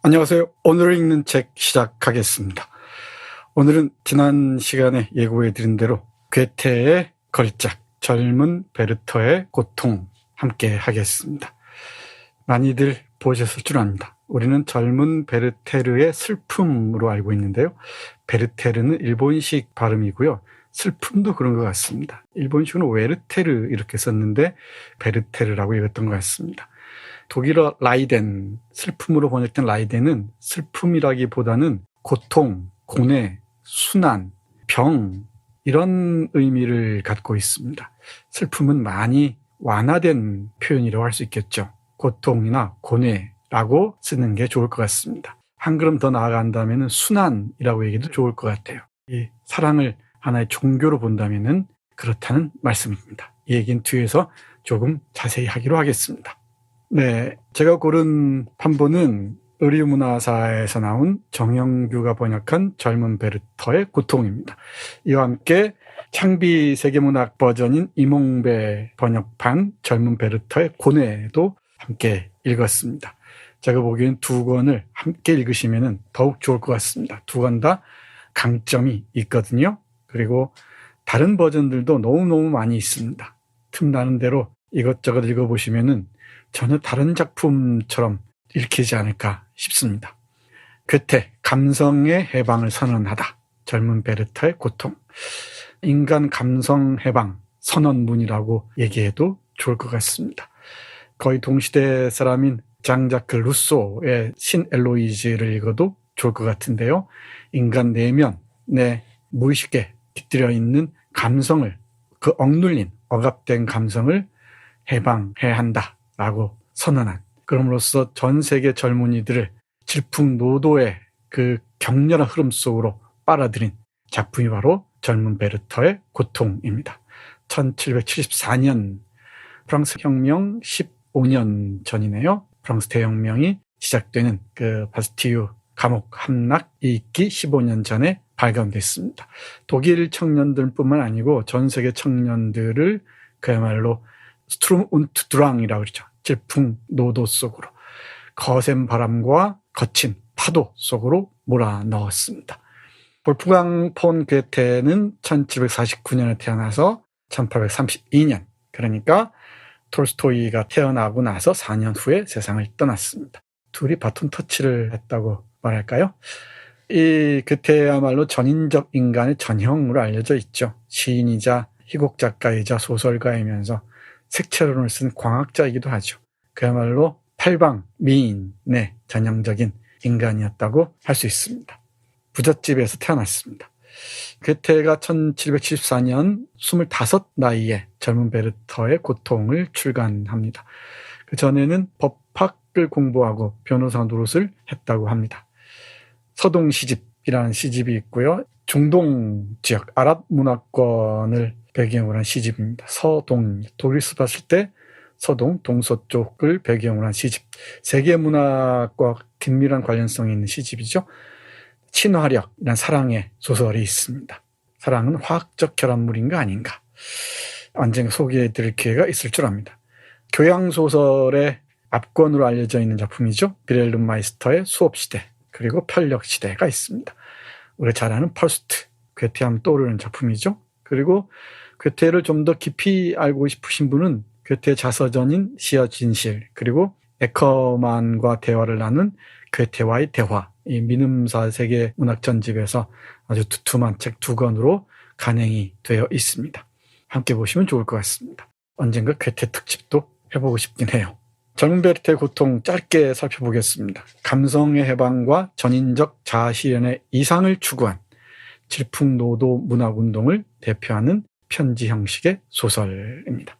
안녕하세요. 오늘 읽는 책 시작하겠습니다. 오늘은 지난 시간에 예고해드린 대로 괴테의 걸작, 젊은 베르터의 고통 함께 하겠습니다. 많이들 보셨을 줄 압니다. 우리는 젊은 베르테르의 슬픔으로 알고 있는데요. 베르테르는 일본식 발음이고요. 슬픔도 그런 것 같습니다. 일본식으로 웨르테르 이렇게 썼는데 베르테르라고 읽었던 것 같습니다. 독일어 라이덴, 슬픔으로 번역된 라이덴은 슬픔이라기보다는 고통, 고뇌, 순환, 병 이런 의미를 갖고 있습니다. 슬픔은 많이 완화된 표현이라고 할 수 있겠죠. 고통이나 고뇌라고 쓰는 게 좋을 것 같습니다. 한 걸음 더 나아간다면 순환이라고 얘기도 좋을 것 같아요. 이 사랑을 하나의 종교로 본다면 그렇다는 말씀입니다. 이 얘기는 뒤에서 조금 자세히 하기로 하겠습니다. 네, 제가 고른 판본은 의류문화사에서 나온 정영규가 번역한 젊은 베르터의 고통입니다. 이와 함께 창비 세계문학 버전인 이몽배 번역판 젊은 베르터의 고뇌도 함께 읽었습니다. 제가 보기엔 두 권을 함께 읽으시면 더욱 좋을 것 같습니다. 두 권 다 강점이 있거든요. 그리고 다른 버전들도 너무너무 많이 있습니다. 틈나는 대로 이것저것 읽어보시면 전혀 다른 작품처럼 읽히지 않을까 싶습니다. 괴테, 감성의 해방을 선언하다. 젊은 베르터의 고통. 인간 감성 해방 선언문이라고 얘기해도 좋을 것 같습니다. 거의 동시대 사람인 장자크 루소의 신 엘로이즈를 읽어도 좋을 것 같은데요. 인간 내면, 내 무의식에 깃들여 있는 감성을, 그 억눌린, 억압된 감성을 해방해야 한다. 라고 선언한, 그럼으로써 전 세계 젊은이들을 질풍노도의 그 격렬한 흐름 속으로 빨아들인 작품이 바로 젊은 베르터의 고통입니다. 1774년 프랑스 혁명 15년 전이네요. 프랑스 대혁명이 시작되는 그 바스티유 감옥 함락이 있기 15년 전에 발간됐습니다. 독일 청년들뿐만 아니고 전 세계 청년들을 그야말로 스트룸 운트 드랑이라고 그러죠. 질풍노도 속으로, 거센 바람과 거친 파도 속으로 몰아넣었습니다. 볼프강 폰 괴테는 1749년에 태어나서 1832년, 그러니까 톨스토이가 태어나고 나서 4년 후에 세상을 떠났습니다. 둘이 바톤 터치를 했다고 말할까요? 이 괴테야말로 전인적 인간의 전형으로 알려져 있죠. 시인이자 희곡 작가이자 소설가이면서 색채론을 쓴 광학자이기도 하죠. 그야말로 팔방미인의 전형적인 인간이었다고 할 수 있습니다. 부잣집에서 태어났습니다. 괴테가 1774년 25 나이에 젊은 베르터의 고통을 출간합니다. 그 전에는 법학을 공부하고 변호사 노릇을 했다고 합니다. 서동 시집이라는 시집이 있고요. 중동 지역 아랍 문화권을 배경으로 한 시집입니다. 서동, 독일서 봤을 때 서동, 동서쪽을 배경으로 한 시집. 세계문학과 긴밀한 관련성이 있는 시집이죠. 친화력이라는 사랑의 소설이 있습니다. 사랑은 화학적 결합물인가 아닌가. 언젠가 소개해드릴 기회가 있을 줄 압니다. 교양소설의 압권으로 알려져 있는 작품이죠. 비렐름 마이스터의 수업시대, 그리고 편력시대가 있습니다. 우리가 잘 아는 펄스트, 괴테하면 떠오르는 작품이죠. 그리고 괴테를 좀 더 깊이 알고 싶으신 분은 괴테 자서전인 시어 진실, 그리고 에커만과 대화를 나눈 괴테와의 대화, 이 민음사 세계문학 전집에서 아주 두툼한 책 2권으로 간행이 되어 있습니다. 함께 보시면 좋을 것 같습니다. 언젠가 괴테 특집도 해보고 싶긴 해요. 젊은 베르테의 고통 짧게 살펴보겠습니다. 감성의 해방과 전인적 자아실현의 이상을 추구한 질풍노도 문학운동을 대표하는 편지 형식의 소설입니다.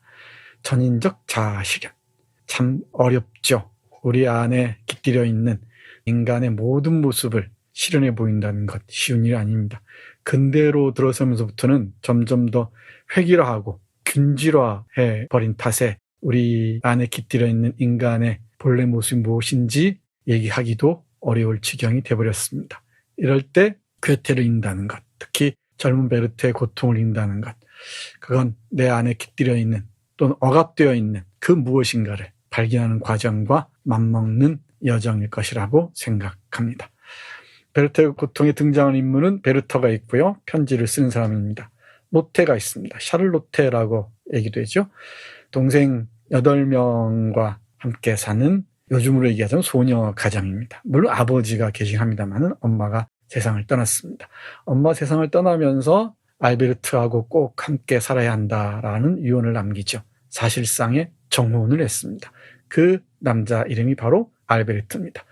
전인적 자아실현. 참 어렵죠. 우리 안에 깃들여 있는 인간의 모든 모습을 실현해 보인다는 것 쉬운 일이 아닙니다. 근대로 들어서면서부터는 점점 더 획일화하고 균질화해 버린 탓에 우리 안에 깃들여 있는 인간의 본래 모습이 무엇인지 얘기하기도 어려울 지경이 되어버렸습니다. 이럴 때 괴테를 읽는다는 것, 특히 젊은 베르테의 고통을 읽는다는 것, 그건 내 안에 깃들여 있는 또는 억압되어 있는 그 무엇인가를 발견하는 과정과 맞먹는 여정일 것이라고 생각합니다. 베르터의 고통에 등장하는 인물은 베르터가 있고요. 편지를 쓰는 사람입니다. 로테가 있습니다. 샤를로테라고 얘기되죠. 동생 8명과 함께 사는 요즘으로 얘기하자면 소녀 가장입니다. 물론 아버지가 계시긴 합니다만 엄마가 세상을 떠났습니다. 엄마 세상을 떠나면서 알베르트하고 꼭 함께 살아야 한다라는 유언을 남기죠. 사실상의 정혼을 했습니다. 그 남자 이름이 바로 알베르트입니다.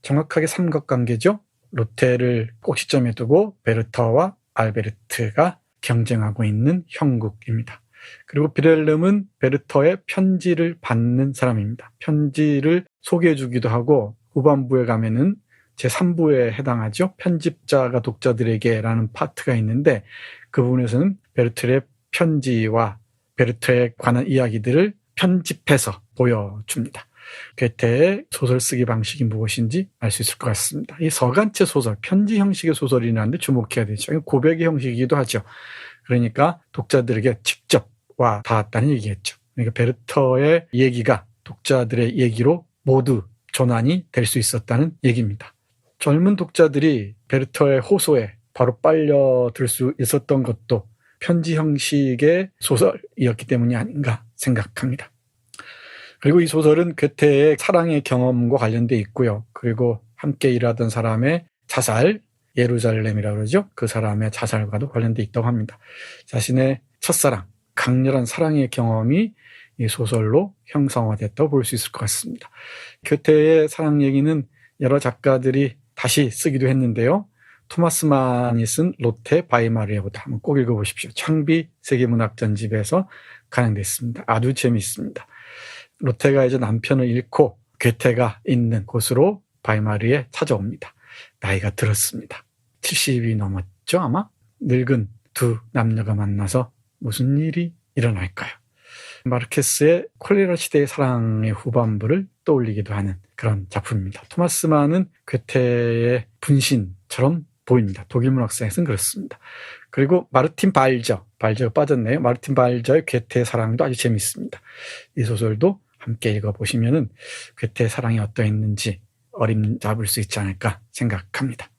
정확하게 삼각관계죠. 로테를 꼭지점에 두고 베르터와 알베르트가 경쟁하고 있는 형국입니다. 그리고 비렐름은 베르터의 편지를 받는 사람입니다. 편지를 소개해 주기도 하고 후반부에 가면은 제3부에 해당하죠. 편집자가 독자들에게라는 파트가 있는데 그 부분에서는 베르터의 편지와 베르터에 관한 이야기들을 편집해서 보여줍니다. 괴테의 소설 쓰기 방식이 무엇인지 알 수 있을 것 같습니다. 이 서간체 소설, 편지 형식의 소설이라는데 주목해야 되죠. 고백의 형식이기도 하죠. 그러니까 독자들에게 직접 와 닿았다는 얘기겠죠. 그러니까 베르터의 얘기가 독자들의 얘기로 모두 전환이 될 수 있었다는 얘기입니다. 젊은 독자들이 베르터의 호소에 바로 빨려들 수 있었던 것도 편지 형식의 소설이었기 때문이 아닌가 생각합니다. 그리고 이 소설은 괴테의 사랑의 경험과 관련돼 있고요. 그리고 함께 일하던 사람의 자살, 예루살렘이라고 그러죠. 그 사람의 자살과도 관련돼 있다고 합니다. 자신의 첫사랑, 강렬한 사랑의 경험이 이 소설로 형성화됐다고 볼 수 있을 것 같습니다. 괴테의 사랑 얘기는 여러 작가들이 다시 쓰기도 했는데요. 토마스 만이 쓴 로테 바이마르에보다 한번 꼭 읽어보십시오. 창비 세계문학전집에서 간행됐습니다. 아주 재미있습니다. 로테가 이제 남편을 잃고 괴테가 있는 곳으로 바이마르에 찾아옵니다. 나이가 들었습니다. 70이 넘었죠 아마? 늙은 두 남녀가 만나서 무슨 일이 일어날까요? 마르케스의 콜레라 시대의 사랑의 후반부를 떠올리기도 하는 그런 작품입니다. 토마스 만은 괴테의 분신처럼 보입니다. 독일 문학사에서는 그렇습니다. 그리고 마르틴 발저가 빠졌네요. 마르틴 발저의 괴테의 사랑도 아주 재밌습니다. 이 소설도 함께 읽어보시면 괴테의 사랑이 어떠했는지 어림잡을 수 있지 않을까 생각합니다.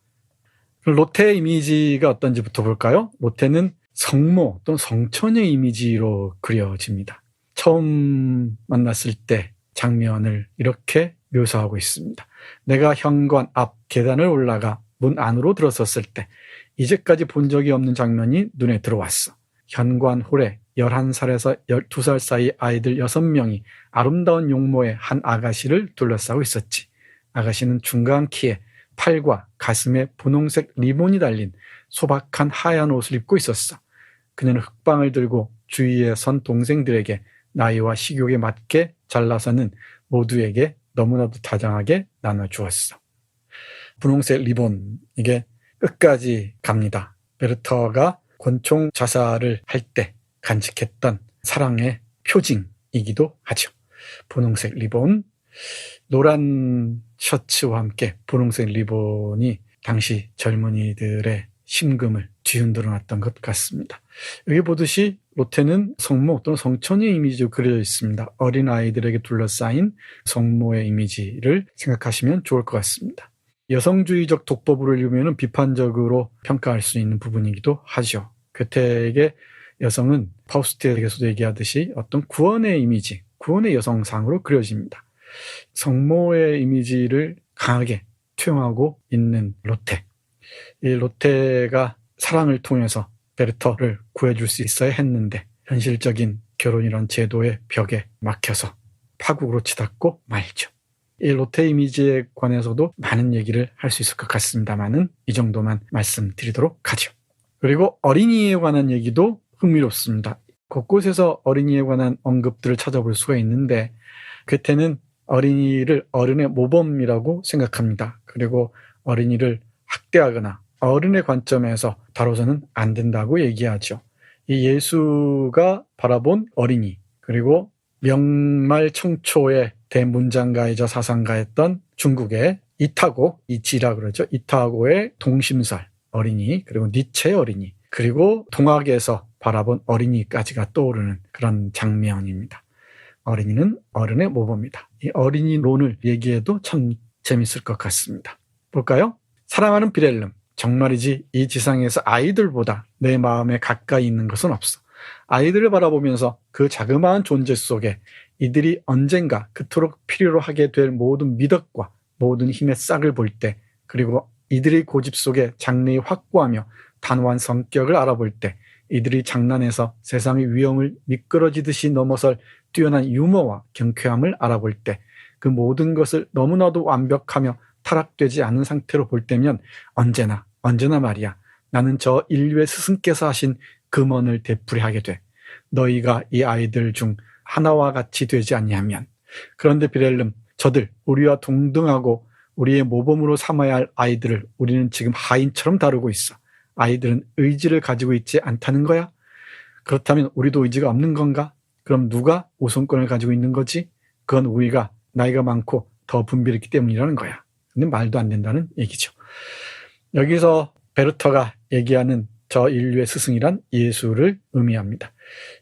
로테의 이미지가 어떤지부터 볼까요? 로테는 성모 또는 성처녀의 이미지로 그려집니다. 처음 만났을 때 장면을 이렇게 묘사하고 있습니다. 내가 현관 앞 계단을 올라가 문 안으로 들어섰을 때 이제까지 본 적이 없는 장면이 눈에 들어왔어. 현관 홀에 11살에서 12살 사이 아이들 6명이 아름다운 용모의 한 아가씨를 둘러싸고 있었지. 아가씨는 중간 키에 팔과 가슴에 분홍색 리본이 달린 소박한 하얀 옷을 입고 있었어. 그녀는 흑방을 들고 주위에 선 동생들에게 나이와 식욕에 맞게 잘라서는 모두에게 너무나도 다정하게 나눠주었어. 분홍색 리본, 이게 끝까지 갑니다. 베르터가 권총 자살을 할 때 간직했던 사랑의 표징이기도 하죠. 분홍색 리본, 노란 셔츠와 함께 분홍색 리본이 당시 젊은이들의 심금을 뒤흔들어 놨던 것 같습니다. 여기 보듯이 로테는 성모 또는 성처녀의 이미지로 그려져 있습니다. 어린아이들에게 둘러싸인 성모의 이미지를 생각하시면 좋을 것 같습니다. 여성주의적 독법을 읽으면 비판적으로 평가할 수 있는 부분이기도 하죠. 괴테에게 여성은 파우스트에게서도 얘기하듯이 어떤 구원의 이미지, 구원의 여성상으로 그려집니다. 성모의 이미지를 강하게 투영하고 있는 로테. 이 로테가 사랑을 통해서 베르터를 구해줄 수 있어야 했는데 현실적인 결혼이란 제도의 벽에 막혀서 파국으로 치닫고 말죠. 이 로테 이미지에 관해서도 많은 얘기를 할 수 있을 것 같습니다만은 이 정도만 말씀드리도록 하죠. 그리고 어린이에 관한 얘기도 흥미롭습니다. 곳곳에서 어린이에 관한 언급들을 찾아볼 수가 있는데 괴테는 어린이를 어른의 모범이라고 생각합니다. 그리고 어린이를 학대하거나 어른의 관점에서 다뤄서는 안 된다고 얘기하죠. 이 예수가 바라본 어린이, 그리고 명말청초의 대문장가이자 사상가였던 중국의 이타고라 그러죠. 이타고의 동심살 어린이, 그리고 니체의 어린이, 그리고 동학에서 바라본 어린이까지가 떠오르는 그런 장면입니다. 어린이는 어른의 모범이다. 이 어린이론을 얘기해도 참 재밌을 것 같습니다. 볼까요? 사랑하는 비렐름, 정말이지 이 지상에서 아이들보다 내 마음에 가까이 있는 것은 없어. 아이들을 바라보면서 그 자그마한 존재 속에 이들이 언젠가 그토록 필요로 하게 될 모든 미덕과 모든 힘의 싹을 볼 때, 그리고 이들의 고집 속에 장래의 확고하며 단호한 성격을 알아볼 때, 이들이 장난에서 세상의 위험을 미끄러지듯이 넘어설 뛰어난 유머와 경쾌함을 알아볼 때, 그 모든 것을 너무나도 완벽하며 타락되지 않은 상태로 볼 때면 언제나 말이야, 나는 저 인류의 스승께서 하신 금언을 되풀이하게 돼. 너희가 이 아이들 중 하나와 같이 되지 아니하면. 그런데 비렐름, 저들, 우리와 동등하고 우리의 모범으로 삼아야 할 아이들을 우리는 지금 하인처럼 다루고 있어. 아이들은 의지를 가지고 있지 않다는 거야? 그렇다면 우리도 의지가 없는 건가? 그럼 누가 우선권을 가지고 있는 거지? 그건 우리가 나이가 많고 더 분별했기 때문이라는 거야. 근데 말도 안 된다는 얘기죠. 여기서 베르터가 얘기하는 저 인류의 스승이란 예수를 의미합니다.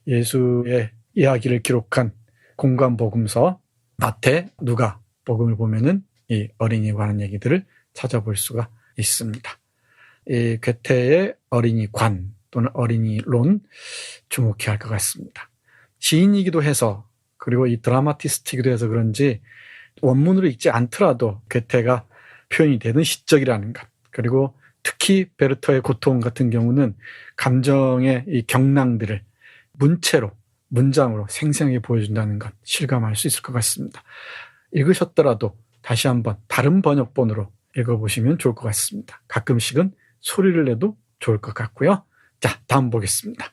예수의 이야기를 기록한 공관복음서, 마태, 누가 복음을 보면은 이 어린이에 관한 얘기들을 찾아볼 수가 있습니다. 이 괴테의 어린이관 또는 어린이론 주목해야 할 것 같습니다. 시인이기도 해서, 그리고 이 드라마티스트이기도 해서 그런지 원문으로 읽지 않더라도 괴테가 표현이 되는 시적이라는 것, 그리고 특히 베르터의 고통 같은 경우는 감정의 이 경랑들을 문체로, 문장으로 생생하게 보여준다는 것 실감할 수 있을 것 같습니다. 읽으셨더라도 다시 한번 다른 번역본으로 읽어보시면 좋을 것 같습니다. 가끔씩은 소리를 내도 좋을 것 같고요. 자, 다음 보겠습니다.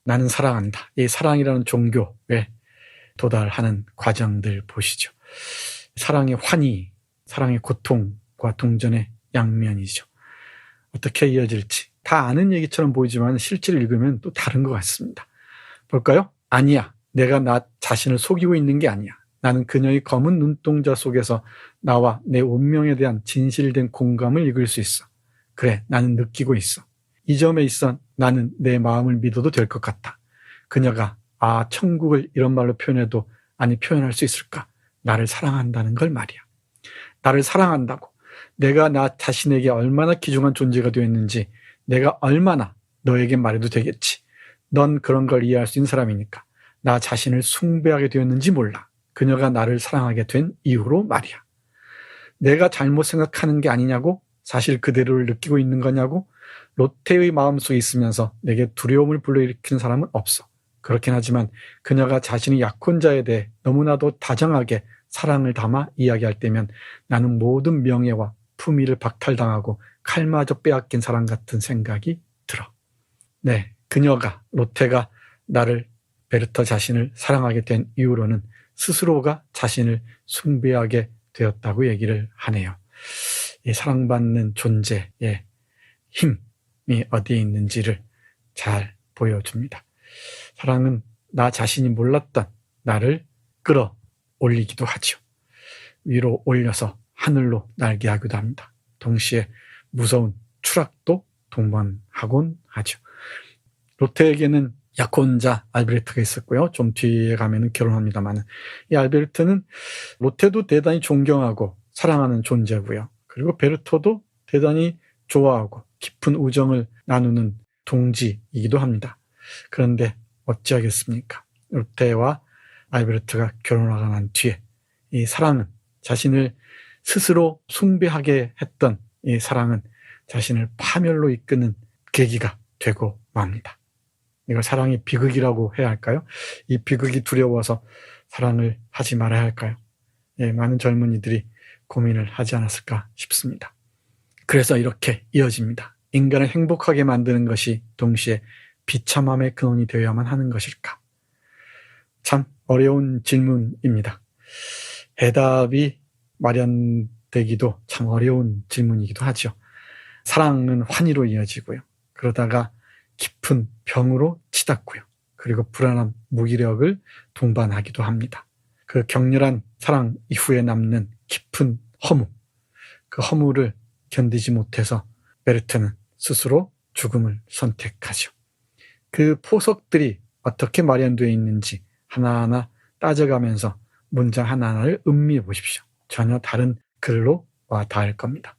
나는 사랑한다. 이 사랑이라는 종교에 도달하는 과정들 보시죠. 사랑의 환희, 사랑의 고통과 동전의 양면이죠. 어떻게 이어질지 다 아는 얘기처럼 보이지만 실제로 읽으면 또 다른 것 같습니다. 볼까요? 아니야. 내가 나 자신을 속이고 있는 게 아니야. 나는 그녀의 검은 눈동자 속에서 나와 내 운명에 대한 진실된 공감을 읽을 수 있어. 그래, 나는 느끼고 있어. 이 점에 있어 나는 내 마음을 믿어도 될 것 같아. 그녀가 천국을 이런 말로 표현해도 아니 표현할 수 있을까? 나를 사랑한다는 걸 말이야. 나를 사랑한다고. 내가 나 자신에게 얼마나 귀중한 존재가 되었는지 내가 얼마나 너에게 말해도 되겠지. 넌 그런 걸 이해할 수 있는 사람이니까. 나 자신을 숭배하게 되었는지 몰라. 그녀가 나를 사랑하게 된 이후로 말이야. 내가 잘못 생각하는 게 아니냐고? 사실 그대로를 느끼고 있는 거냐고? 로테의 마음속에 있으면서 내게 두려움을 불러일으키는 사람은 없어. 그렇긴 하지만 그녀가 자신의 약혼자에 대해 너무나도 다정하게 사랑을 담아 이야기할 때면 나는 모든 명예와 품위를 박탈당하고 칼마저 빼앗긴 사람 같은 생각이 들어. 네, 그녀가, 로테가 나를, 베르터 자신을 사랑하게 된 이후로는 스스로가 자신을 숭배하게 되었다고 얘기를 하네요. 이 사랑받는 존재의 힘이 어디에 있는지를 잘 보여줍니다. 사랑은 나 자신이 몰랐던 나를 끌어올리기도 하죠. 위로 올려서 하늘로 날게 하기도 합니다. 동시에 무서운 추락도 동반하곤 하죠. 로테에게는 약혼자 알베르트가 있었고요. 좀 뒤에 가면은 결혼합니다만, 이 알베르트는 로테도 대단히 존경하고 사랑하는 존재고요. 그리고 베르토도 대단히 좋아하고 깊은 우정을 나누는 동지이기도 합니다. 그런데 어찌하겠습니까? 로테와 알베르트가 결혼하고 난 뒤에 이 사랑은, 자신을 스스로 숭배하게 했던 이 사랑은 자신을 파멸로 이끄는 계기가 되고 맙니다. 이걸 사랑의 비극이라고 해야 할까요? 이 비극이 두려워서 사랑을 하지 말아야 할까요? 예, 많은 젊은이들이 고민을 하지 않았을까 싶습니다. 그래서 이렇게 이어집니다. 인간을 행복하게 만드는 것이 동시에 비참함의 근원이 되어야만 하는 것일까? 참 어려운 질문입니다. 해답이 마련되기도 참 어려운 질문이기도 하죠. 사랑은 환희로 이어지고요. 그러다가 깊은 병으로 치닫고요. 그리고 불안한 무기력을 동반하기도 합니다. 그 격렬한 사랑 이후에 남는 깊은 허무, 그 허무를 견디지 못해서 베르트는 스스로 죽음을 선택하죠. 그 포석들이 어떻게 마련되어 있는지 하나하나 따져가면서 문장 하나하나를 음미해 보십시오. 전혀 다른 글로 와 닿을 겁니다.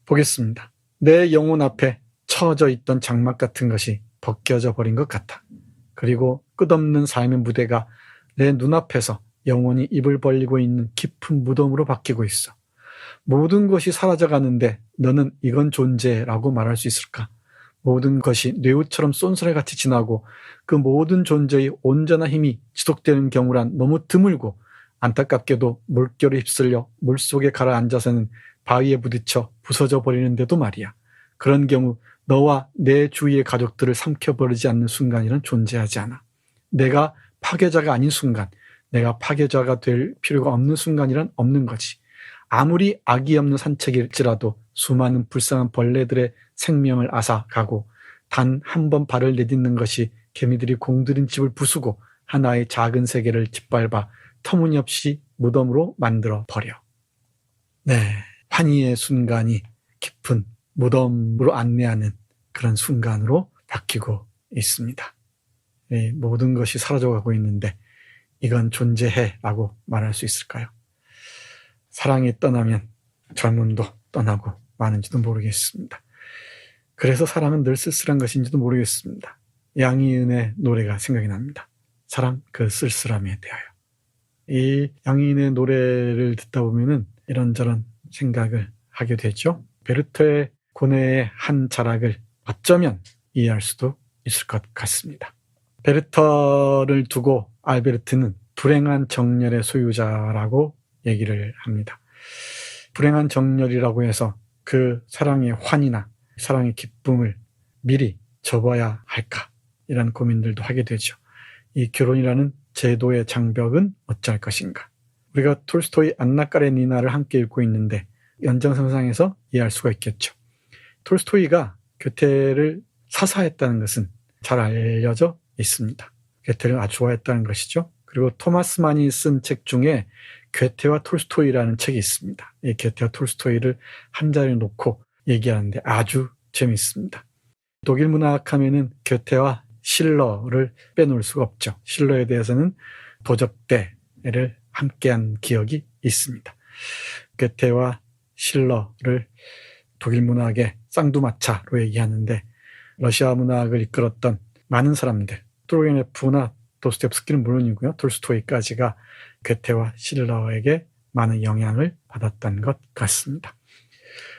보겠습니다. 내 영혼 앞에 처져 있던 장막 같은 것이 벗겨져 버린 것 같아. 그리고 끝없는 삶의 무대가 내 눈앞에서 영원히 입을 벌리고 있는 깊은 무덤으로 바뀌고 있어. 모든 것이 사라져가는데 너는 이건 존재라고 말할 수 있을까? 모든 것이 뇌우처럼 쏜살같이 지나고 그 모든 존재의 온전한 힘이 지속되는 경우란 너무 드물고 안타깝게도 물결에 휩쓸려 물속에 가라앉아서는 바위에 부딪혀 부서져 버리는데도 말이야. 그런 경우 너와 내 주위의 가족들을 삼켜버리지 않는 순간이란 존재하지 않아. 내가 파괴자가 아닌 순간, 내가 파괴자가 될 필요가 없는 순간이란 없는 거지. 아무리 악이 없는 산책일지라도 수많은 불쌍한 벌레들의 생명을 앗아가고 단 한 번 발을 내딛는 것이 개미들이 공들인 집을 부수고 하나의 작은 세계를 짓밟아 터무니없이 무덤으로 만들어 버려. 네, 환희의 순간이 깊은 무덤으로 안내하는 그런 순간으로 바뀌고 있습니다. 모든 것이 사라져가고 있는데 이건 존재해 라고 말할 수 있을까요? 사랑이 떠나면 젊음도 떠나고 마는지도 모르겠습니다. 그래서 사랑은 늘 쓸쓸한 것인지도 모르겠습니다. 양희은의 노래가 생각이 납니다. 사랑 그 쓸쓸함에 대하여. 이 양희은의 노래를 듣다 보면은 이런저런 생각을 하게 되죠. 베르토의 고뇌의 한 자락을 어쩌면 이해할 수도 있을 것 같습니다. 베르터를 두고 알베르트는 불행한 정열의 소유자라고 얘기를 합니다. 불행한 정열이라고 해서 그 사랑의 환희나 사랑의 기쁨을 미리 접어야 할까? 이런 고민들도 하게 되죠. 이 결혼이라는 제도의 장벽은 어찌할 것인가? 우리가 톨스토이 안나 까레니나를 함께 읽고 있는데 연장선상에서 이해할 수가 있겠죠. 톨스토이가 괴테를 사사했다는 것은 잘 알려져 있습니다. 괴테를 아주 좋아했다는 것이죠. 그리고 토마스 만이 쓴 책 중에 괴테와 톨스토이라는 책이 있습니다. 이 괴테와 톨스토이를 한 자리에 놓고 얘기하는데 아주 재미있습니다. 독일 문학 하면은 괴테와 실러를 빼놓을 수가 없죠. 실러에 대해서는 도적대를 함께한 기억이 있습니다. 괴테와 실러를 독일 문학의 쌍두마차로 얘기하는데 러시아 문학을 이끌었던 많은 사람들, 투르게네프나 도스토옙스키는 물론이고요. 톨스토이까지가 괴테와 실러에게 많은 영향을 받았던 것 같습니다.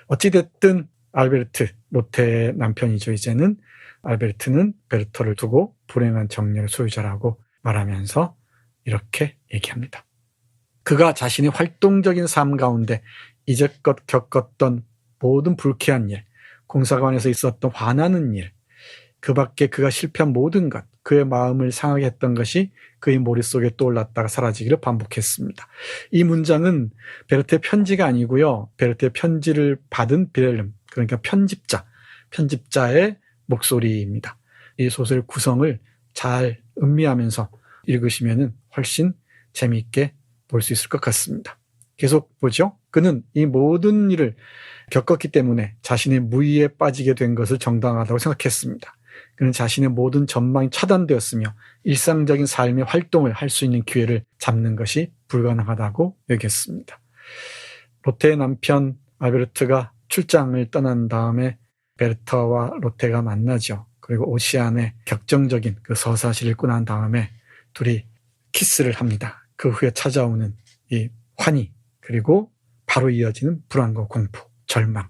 어찌됐든 알베르트, 로테의 남편이죠. 이제는 알베르트는 베르터를 두고 불행한 정열의 소유자라고 말하면서 이렇게 얘기합니다. 그가 자신의 활동적인 삶 가운데 이제껏 겪었던 모든 불쾌한 일, 공사관에서 있었던 화나는 일, 그 밖에 그가 실패한 모든 것, 그의 마음을 상하게 했던 것이 그의 머릿속에 떠올랐다가 사라지기를 반복했습니다. 이 문장은 베르테의 편지가 아니고요. 베르테의 편지를 받은 빌헬름, 그러니까 편집자의 목소리입니다. 이 소설 구성을 잘 음미하면서 읽으시면 훨씬 재미있게 볼 수 있을 것 같습니다. 계속 보죠. 그는 이 모든 일을 겪었기 때문에 자신의 무의에 빠지게 된 것을 정당하다고 생각했습니다. 그는 자신의 모든 전망이 차단되었으며 일상적인 삶의 활동을 할 수 있는 기회를 잡는 것이 불가능하다고 여겼습니다. 로테의 남편 알베르트가 출장을 떠난 다음에 베르터와 로테가 만나죠. 그리고 오시안의 격정적인 그 서사시를 읽고 난 다음에 둘이 키스를 합니다. 그 후에 찾아오는 이 환희, 그리고 바로 이어지는 불안과 공포, 절망.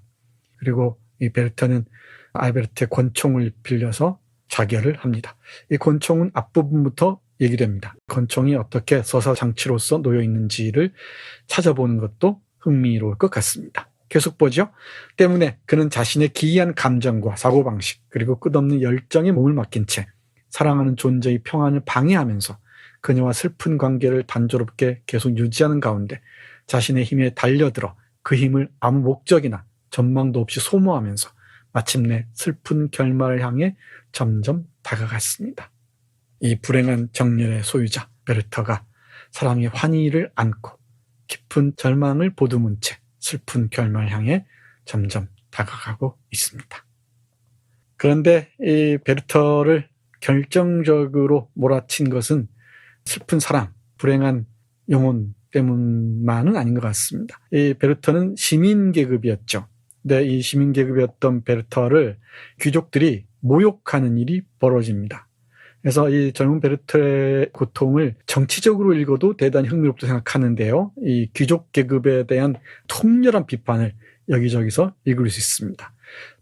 그리고 이 베르터는 알베르트의 권총을 빌려서 자결을 합니다. 이 권총은 앞부분부터 얘기됩니다. 권총이 어떻게 서사 장치로서 놓여 있는지를 찾아보는 것도 흥미로울 것 같습니다. 계속 보죠. 때문에 그는 자신의 기이한 감정과 사고방식, 그리고 끝없는 열정에 몸을 맡긴 채 사랑하는 존재의 평안을 방해하면서 그녀와 슬픈 관계를 단조롭게 계속 유지하는 가운데 자신의 힘에 달려들어 그 힘을 아무 목적이나 전망도 없이 소모하면서 마침내 슬픈 결말을 향해 점점 다가갔습니다. 이 불행한 정열의 소유자 베르터가 사랑의 환희를 안고 깊은 절망을 보듬은 채 슬픈 결말을 향해 점점 다가가고 있습니다. 그런데 이 베르터를 결정적으로 몰아친 것은 슬픈 사랑, 불행한 영혼 때문만은 아닌 것 같습니다. 이 베르터는 시민 계급이었죠. 근데 이 시민 계급이었던 베르터를 귀족들이 모욕하는 일이 벌어집니다. 그래서 이 젊은 베르터의 고통을 정치적으로 읽어도 대단히 흥미롭다고 생각하는데요. 이 귀족 계급에 대한 통렬한 비판을 여기저기서 읽을 수 있습니다.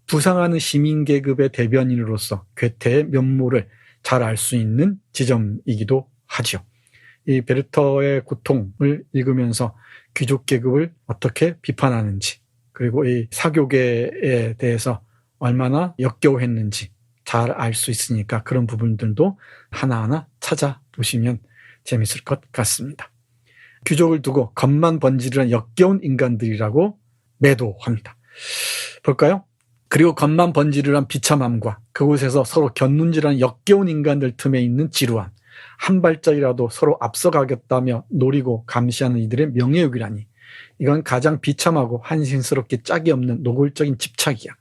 부상하는 시민 계급의 대변인으로서 괴테의 면모를 잘 알 수 있는 지점이기도 하죠. 이 베르터의 고통을 읽으면서 귀족 계급을 어떻게 비판하는지, 그리고 이 사교계에 대해서 얼마나 역겨워했는지 잘 알 수 있으니까 그런 부분들도 하나하나 찾아보시면 재밌을 것 같습니다. 귀족을 두고 겉만 번지르한 역겨운 인간들이라고 매도합니다. 볼까요? 그리고 겉만 번지르한 비참함과 그곳에서 서로 곁눈질하는 역겨운 인간들 틈에 있는 지루함, 한 발짝이라도 서로 앞서가겠다며 노리고 감시하는 이들의 명예욕이라니, 이건 가장 비참하고 한심스럽게 짝이 없는 노골적인 집착이야.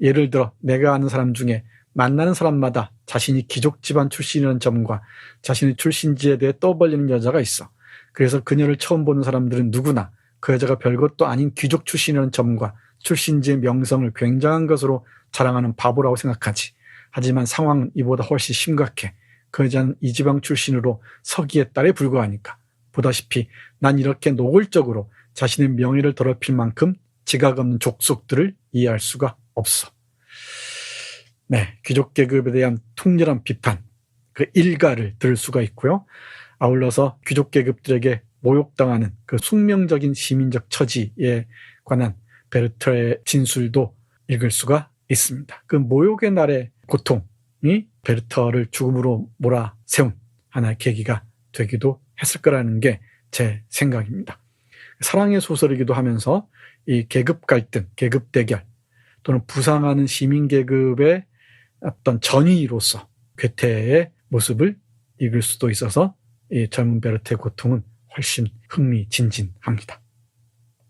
예를 들어 내가 아는 사람 중에 만나는 사람마다 자신이 귀족 집안 출신이라는 점과 자신의 출신지에 대해 떠벌리는 여자가 있어. 그래서 그녀를 처음 보는 사람들은 누구나 그 여자가 별것도 아닌 귀족 출신이라는 점과 출신지의 명성을 굉장한 것으로 자랑하는 바보라고 생각하지. 하지만 상황은 이보다 훨씬 심각해. 그 여자는 이 지방 출신으로 서기의 딸에 불과하니까. 보다시피 난 이렇게 노골적으로 자신의 명예를 더럽힐 만큼 지각 없는 족속들을 이해할 수가 없어. 네, 귀족 계급에 대한 통렬한 비판, 그 일가를 들을 수가 있고요. 아울러서 귀족 계급들에게 모욕당하는 그 숙명적인 시민적 처지에 관한 베르터의 진술도 읽을 수가 있습니다. 그 모욕의 날의 고통이 베르터를 죽음으로 몰아세운 하나의 계기가 되기도 했을 거라는 게 제 생각입니다. 사랑의 소설이기도 하면서 이 계급 갈등, 계급 대결 또는 부상하는 시민 계급의 어떤 전위로서 괴테의 모습을 읽을 수도 있어서 이 젊은 베르터의 고통은 훨씬 흥미진진합니다.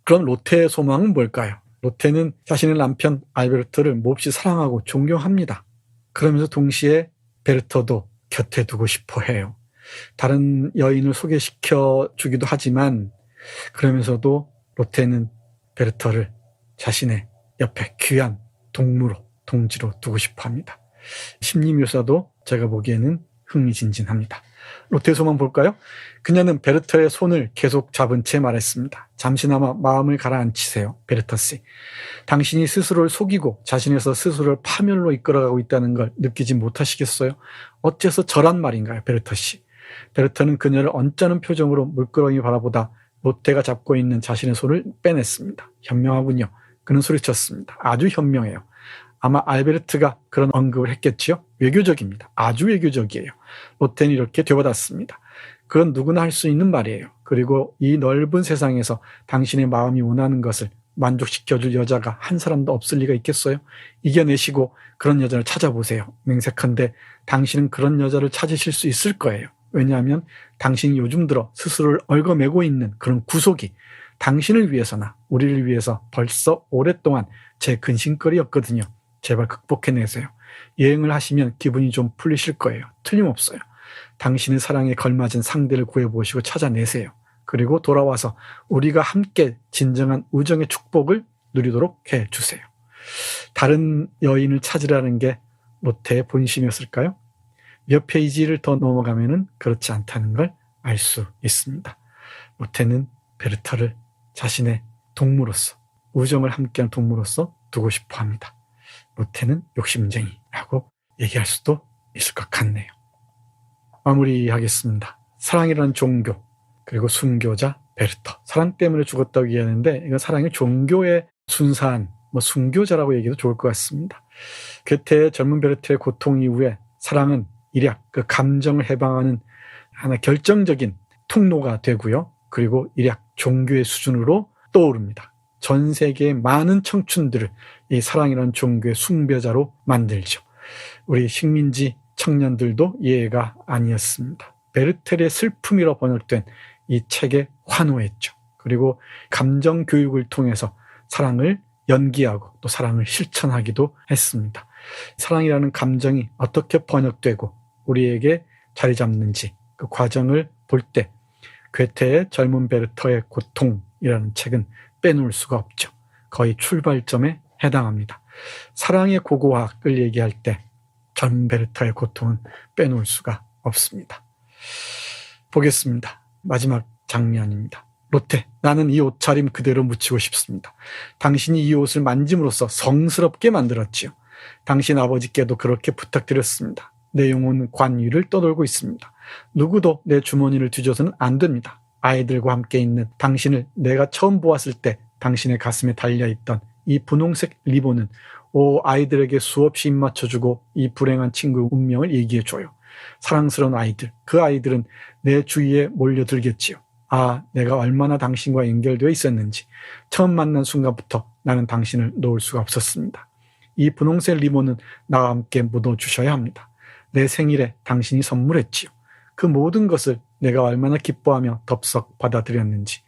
그럼 로테의 소망은 뭘까요? 로테는 자신의 남편 알베르트를 몹시 사랑하고 존경합니다. 그러면서 동시에 베르터도 곁에 두고 싶어 해요. 다른 여인을 소개시켜 주기도 하지만 그러면서도 로테는 베르터를 자신의 옆에 귀한 동지로 두고 싶어 합니다. 심리 묘사도 제가 보기에는 흥미진진합니다. 로테의 소망 볼까요? 그녀는 베르터의 손을 계속 잡은 채 말했습니다. 잠시나마 마음을 가라앉히세요, 베르터씨. 당신이 스스로를 속이고 자신에서 스스로를 파멸로 이끌어가고 있다는 걸 느끼지 못하시겠어요? 어째서 저란 말인가요, 베르터씨? 베르터는 그녀를 언짢은 표정으로 물끄러미 바라보다 로테가 잡고 있는 자신의 손을 빼냈습니다. 현명하군요. 그는 소리쳤습니다. 아주 현명해요. 아마 알베르트가 그런 언급을 했겠지요? 외교적입니다. 아주 외교적이에요. 로테는 이렇게 되받았습니다. 그건 누구나 할 수 있는 말이에요. 그리고 이 넓은 세상에서 당신의 마음이 원하는 것을 만족시켜줄 여자가 한 사람도 없을 리가 있겠어요? 이겨내시고 그런 여자를 찾아보세요. 맹세컨대 당신은 그런 여자를 찾으실 수 있을 거예요. 왜냐하면 당신이 요즘 들어 스스로를 얽어매고 있는 그런 구속이 당신을 위해서나 우리를 위해서 벌써 오랫동안 제 근심거리였거든요. 제발 극복해내세요. 여행을 하시면 기분이 좀 풀리실 거예요. 틀림없어요. 당신의 사랑에 걸맞은 상대를 구해보시고 찾아내세요. 그리고 돌아와서 우리가 함께 진정한 우정의 축복을 누리도록 해주세요. 다른 여인을 찾으라는 게 로테의 본심이었을까요? 몇 페이지를 더 넘어가면은 그렇지 않다는 걸 알 수 있습니다. 로테는 베르터를 자신의 동무로서, 우정을 함께한 동무로서 두고 싶어 합니다. 로테는 욕심쟁이라고 얘기할 수도 있을 것 같네요. 마무리하겠습니다. 사랑이라는 종교, 그리고 순교자 베르터. 사랑 때문에 죽었다고 얘기하는데 이건 사랑이 종교의 순사한 순교자라고 얘기해도 좋을 것 같습니다. 괴테의 젊은 베르터의 고통 이후에 사랑은 일약 그 감정을 해방하는 하나 결정적인 통로가 되고요. 그리고 일약 종교의 수준으로 떠오릅니다. 전 세계의 많은 청춘들을 이 사랑이라는 종교의 숭배자로 만들죠. 우리 식민지 청년들도 예외가 아니었습니다. 베르텔의 슬픔이라 번역된 이 책에 환호했죠. 그리고 감정 교육을 통해서 사랑을 연기하고 또 사랑을 실천하기도 했습니다. 사랑이라는 감정이 어떻게 번역되고 우리에게 자리 잡는지 그 과정을 볼 때 괴테의 젊은 베르터의 고통이라는 책은 빼놓을 수가 없죠. 거의 출발점에 해당합니다. 사랑의 고고학을 얘기할 때 젊은 베르터의 고통은 빼놓을 수가 없습니다. 보겠습니다. 마지막 장면입니다. 로테, 나는 이 옷차림 그대로 묻히고 싶습니다. 당신이 이 옷을 만짐으로써 성스럽게 만들었지요. 당신 아버지께도 그렇게 부탁드렸습니다. 내 영혼은 관 위를 떠돌고 있습니다. 누구도 내 주머니를 뒤져서는 안 됩니다. 아이들과 함께 있는 당신을 내가 처음 보았을 때 당신의 가슴에 달려있던 이 분홍색 리본은 아이들에게 수없이 입맞춰주고 이 불행한 친구의 운명을 얘기해줘요. 사랑스러운 아이들, 그 아이들은 내 주위에 몰려들겠지요. 내가 얼마나 당신과 연결되어 있었는지. 처음 만난 순간부터 나는 당신을 놓을 수가 없었습니다. 이 분홍색 리본은 나와 함께 묻어주셔야 합니다. 내 생일에 당신이 선물했지요. 그 모든 것을 내가 얼마나 기뻐하며 덥석 받아들였는지.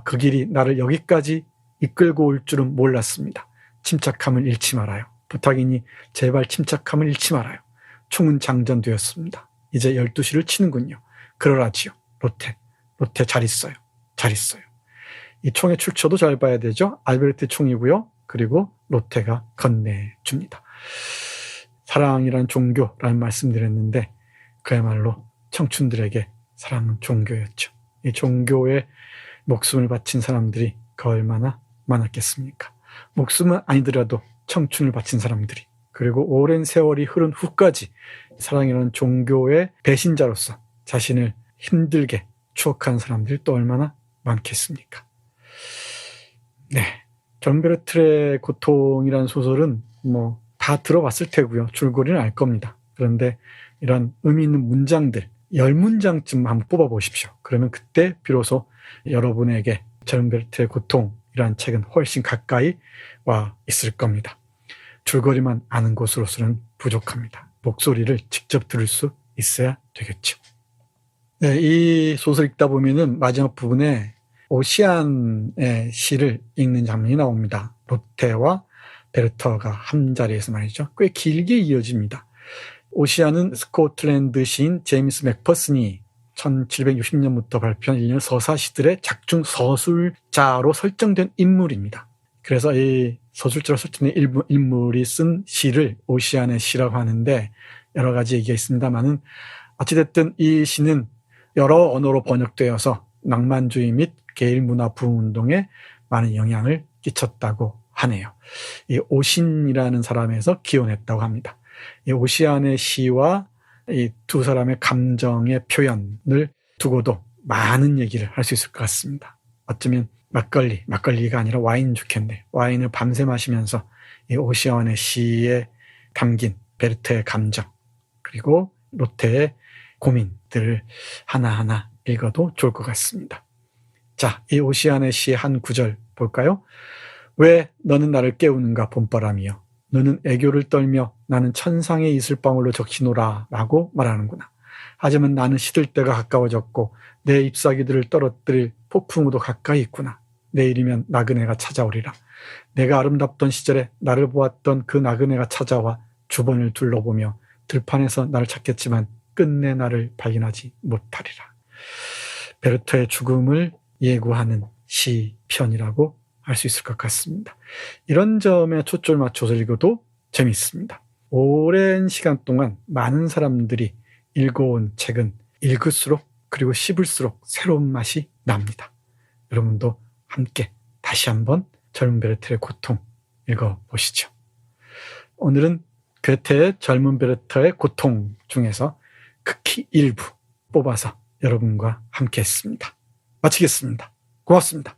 그 길이 나를 여기까지 이끌고 올 줄은 몰랐습니다. 침착함을 잃지 말아요. 부탁이니 제발 침착함을 잃지 말아요. 총은 장전되었습니다. 이제 12시를 치는군요. 그러라지요. 로테 잘 있어요. 잘 있어요. 이 총의 출처도 잘 봐야 되죠. 알베르트 총이고요. 그리고 로테가 건네줍니다. 사랑이란 종교라는 말씀드렸는데 그야말로 청춘들에게 사랑은 종교였죠. 이 종교에 목숨을 바친 사람들이 그 얼마나 많았겠습니까? 목숨은 아니더라도 청춘을 바친 사람들이, 그리고 오랜 세월이 흐른 후까지 사랑이라는 종교의 배신자로서 자신을 힘들게 추억하는 사람들이 또 얼마나 많겠습니까? 네, 존 베르트의 고통이라는 소설은 다 들어봤을 테고요. 줄거리는 알 겁니다. 그런데 이런 의미 있는 문장들, 10문장쯤 한번 뽑아보십시오. 그러면 그때 비로소 여러분에게 존 베르트의 고통이라는 책은 훨씬 가까이 와 있을 겁니다. 줄거리만 아는 것으로서는 부족합니다. 목소리를 직접 들을 수 있어야 되겠죠. 네, 이 소설 읽다 보면은 마지막 부분에 오시안의 시를 읽는 장면이 나옵니다. 로테와 베르터가 한 자리에서 말이죠. 꽤 길게 이어집니다. 오시안은 스코틀랜드 시인 제임스 맥퍼슨이 1760년부터 발표한 일련의 서사시들의 작중 서술자로 설정된 인물입니다. 그래서 이 서술자로 설정된 인물이 쓴 시를 오시안의 시라고 하는데 여러 가지 얘기가 있습니다만은 어찌됐든 이 시는 여러 언어로 번역되어서 낭만주의 및 게일 문화 부흥운동에 많은 영향을 끼쳤다고 하네요. 이 오신이라는 사람에서 기원했다고 합니다. 이 오시안의 시와 이 두 사람의 감정의 표현을 두고도 많은 얘기를 할 수 있을 것 같습니다. 어쩌면 막걸리가 아니라 와인 좋겠네. 와인을 밤새 마시면서 이 오시안의 시에 담긴 베르트의 감정, 그리고 로테의 고민들을 하나하나 읽어도 좋을 것 같습니다. 자, 이 오시안의 시 한 구절 볼까요? 왜 너는 나를 깨우는가 봄바람이여. 너는 애교를 떨며 나는 천상의 이슬방울로 적시노라 라고 말하는구나. 하지만 나는 시들 때가 가까워졌고 내 잎사귀들을 떨어뜨릴 폭풍우도 가까이 있구나. 내일이면 나그네가 찾아오리라. 내가 아름답던 시절에 나를 보았던 그 나그네가 찾아와 주변을 둘러보며 들판에서 나를 찾겠지만 끝내 나를 발견하지 못하리라. 베르터의 죽음을 예고하는 시편이라고 할 수 있을 것 같습니다. 이런 점에 초점을 맞춰서 읽어도 재미있습니다. 오랜 시간 동안 많은 사람들이 읽어온 책은 읽을수록 그리고 씹을수록 새로운 맛이 납니다. 여러분도 함께 다시 한번 젊은 베르터의 고통 읽어보시죠. 오늘은 괴테의 젊은 베르터의 고통 중에서 극히 일부 뽑아서 여러분과 함께 했습니다. 마치겠습니다. 고맙습니다.